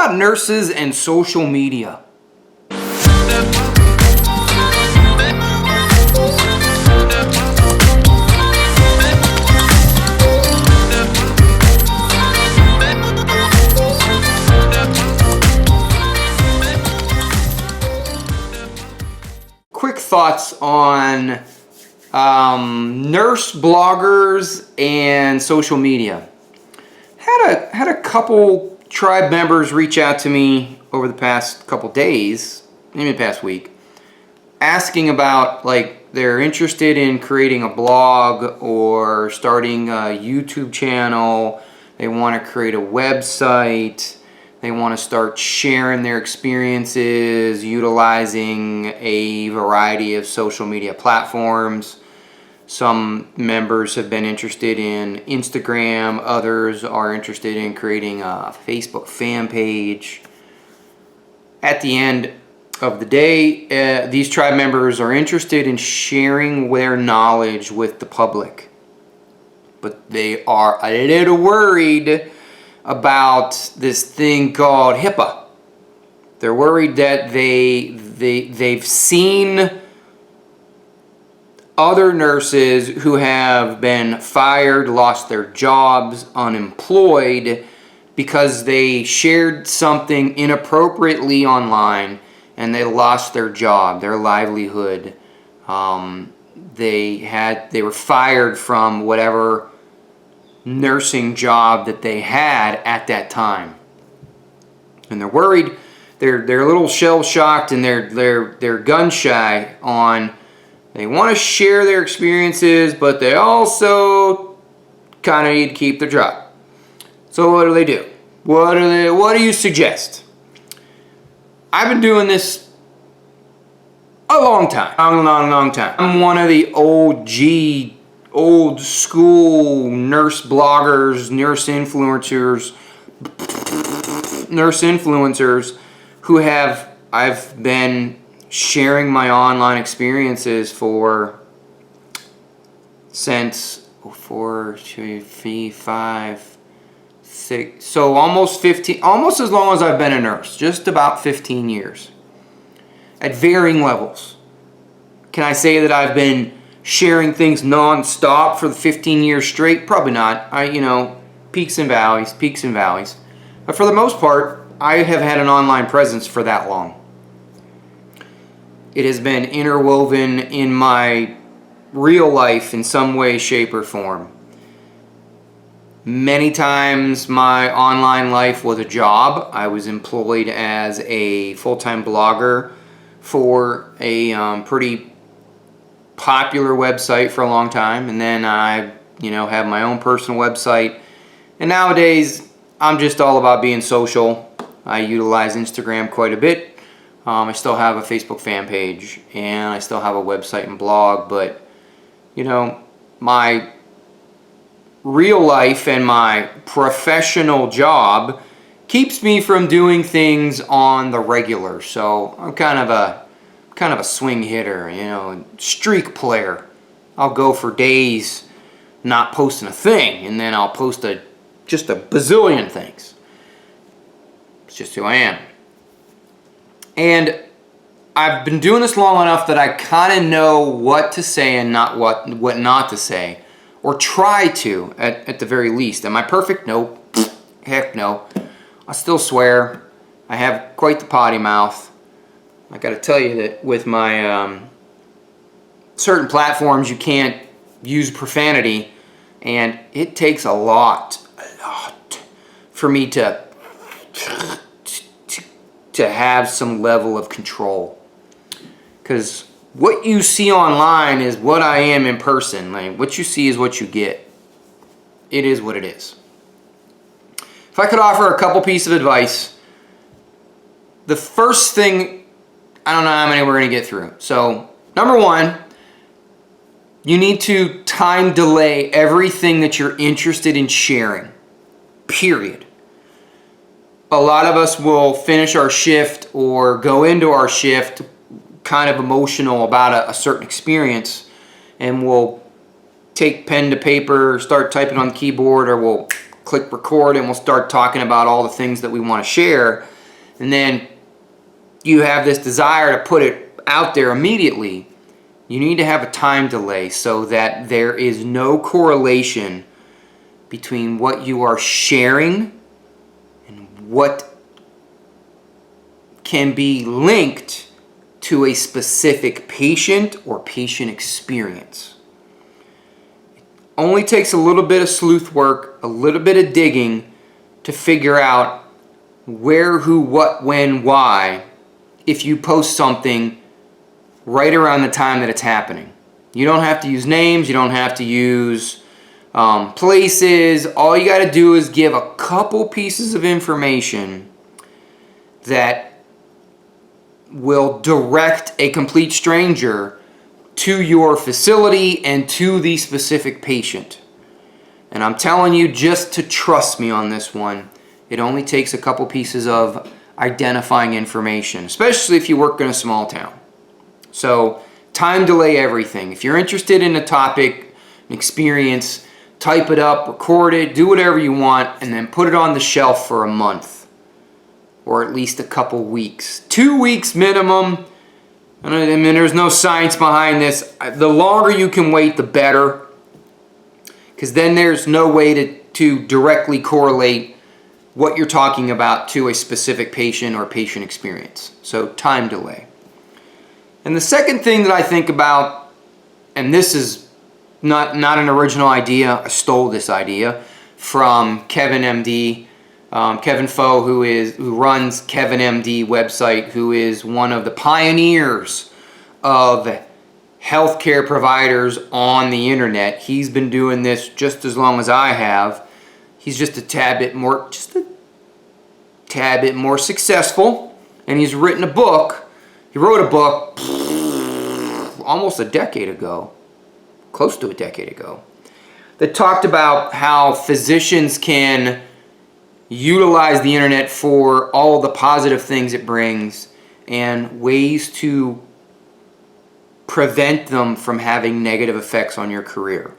about nurses and social media? Quick thoughts on nurse bloggers and social media. Had a couple tribe members reach out to me over the past couple days, maybe the past week, asking about, like, they're interested in creating a blog or starting a YouTube channel. They want to create a website. They want to start sharing their experiences utilizing a variety of social media platforms. Some members have been interested in Instagram. Others are interested in creating a Facebook fan page. At the end of the day, these tribe members are interested in sharing their knowledge with the public. But they are a little worried about this thing called HIPAA. They're worried that they've seen other nurses who have been fired, lost their jobs, unemployed, because they shared something inappropriately online and they lost their job, their livelihood. They were fired from whatever nursing job that they had at that time, and they're worried. They're a little shell-shocked, and they're gun shy on. They want to share their experiences, but they also kind of need to keep their job. So what do? What do you suggest? I've been doing this a long time. I'm one of the old school nurse bloggers, nurse influencers who I've been sharing my online experiences since 4, 2, 3, 5, 6, so almost 15, almost as long as I've been a nurse, just about 15 years, at varying levels. Can I say that I've been sharing things non-stop for the 15 years straight? Probably not. Peaks and valleys. But for the most part, I have had an online presence for that long. It has been interwoven in my real life in some way, shape, or form. Many times my online life was a job. I was employed as a full-time blogger for a pretty popular website for a long time, and then I have my own personal website, and nowadays I'm just all about being social. I utilize Instagram quite a bit. I still have a Facebook fan page, and I still have a website and blog, but my real life and my professional job keeps me from doing things on the regular. So I'm kind of a swing hitter, streak player. I'll go for days not posting a thing, and then I'll post just a bazillion things. It's just who I am. And I've been doing this long enough that I kind of know what to say and not what not to say, or try to at the very least. Am I perfect? Nope. Heck no. I still swear. I have quite the potty mouth. I got to tell you that with my certain platforms, you can't use profanity, and it takes a lot for me to have some level of control. Because what you see online is what I am in person. Like, what you see is what you get. It is what it is. If I could offer a couple pieces of advice, the first thing, I don't know how many we're going to get through. So, number one, you need to time delay everything that you're interested in sharing. Period. A lot of us will finish our shift or go into our shift kind of emotional about a certain experience, and we'll take pen to paper, start typing on the keyboard, or we'll click record and we'll start talking about all the things that we want to share. And then you have this desire to put it out there immediately. You need to have a time delay so that there is no correlation between what you are sharing and what can be linked to a specific patient or patient experience. It only takes a little bit of sleuth work, a little bit of digging to figure out where, who, what, when, why, if you post something right around the time that it's happening. You don't have to use names, you don't have to use places. All you got to do is give a couple pieces of information that will direct a complete stranger to your facility and to the specific patient. And I'm telling you just to trust me on this one. It only takes a couple pieces of identifying information, especially if you work in a small town. So time delay everything. If you're interested in a topic, an experience, type it up, record it, do whatever you want, and then put it on the shelf for a month. Or at least a couple weeks. 2 weeks minimum. I mean, there's no science behind this. The longer you can wait, the better. Because then there's no way to directly correlate what you're talking about to a specific patient or patient experience. So time delay. And the second thing that I think about, and this is not an original idea, I stole this idea from Kevin MD. Kevin Foe, who runs Kevin MD website, who is one of the pioneers of healthcare providers on the internet. He's been doing this just as long as I have. He's just a tad bit more successful, and he's written a book. He wrote a book almost a decade ago, close to a decade ago, that talked about how physicians can utilize the internet for all the positive things it brings and ways to prevent them from having negative effects on your career.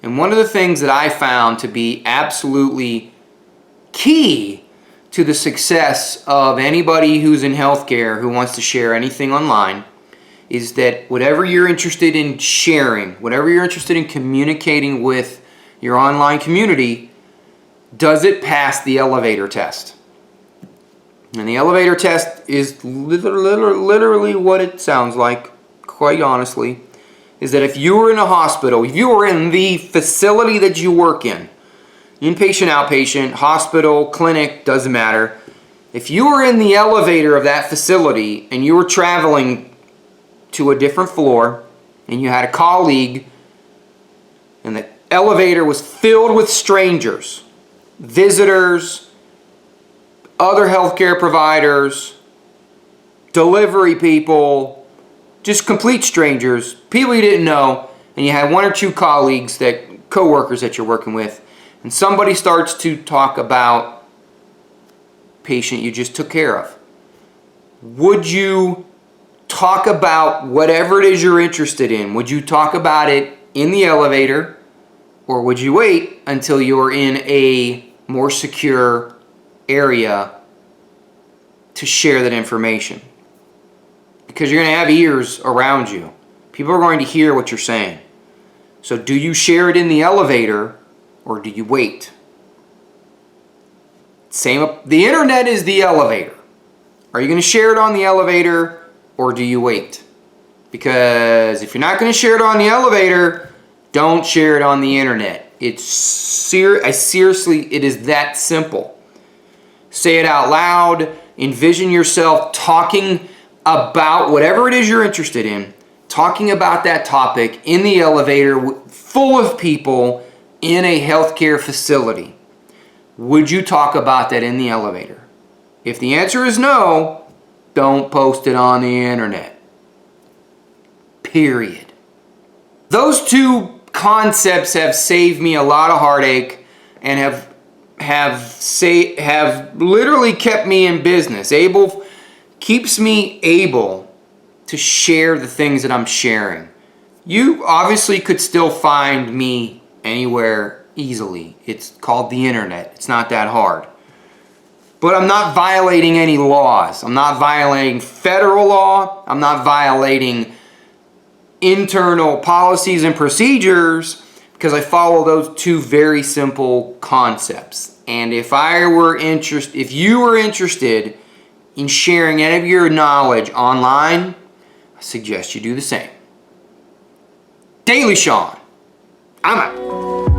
And one of the things that I found to be absolutely key to the success of anybody who's in healthcare who wants to share anything online is that whatever you're interested in sharing, whatever you're interested in communicating with your online community, does it pass the elevator test? And the elevator test is literally what it sounds like, quite honestly, is that if you were in a hospital, if you were in the facility that you work in, inpatient, outpatient, hospital, clinic, doesn't matter. If you were in the elevator of that facility and you were traveling to a different floor and you had a colleague and the elevator was filled with strangers, visitors, other healthcare providers, delivery people, just complete strangers, people you didn't know, and you had one or two colleagues, co-workers that you're working with, and somebody starts to talk about patient you just took care of. Would you talk about whatever it is you're interested in? Would you talk about it in the elevator, or would you wait until you're in a more secure area to share that information? Because you're going to have ears around you. People are going to hear what you're saying. So do you share it in the elevator or do you wait? The internet is the elevator. Are you going to share it on the elevator or do you wait? Because if you're not going to share it on the elevator, don't share it on the internet. It is that simple. Say it out loud. Envision yourself talking about whatever it is you're interested in, talking about that topic in the elevator full of people in a healthcare facility. Would you talk about that in the elevator? If the answer is no, don't post it on the internet. Period. Those two concepts have saved me a lot of heartache and have literally kept me in business. Keeps me able to share the things that I'm sharing. You obviously could still find me anywhere easily. It's called the internet. It's not that hard. But I'm not violating any laws. I'm not violating federal law. I'm not violating internal policies and procedures because I follow those two very simple concepts. And if you were interested in sharing any of your knowledge online, I suggest you do the same. Daily Sean, I'm out.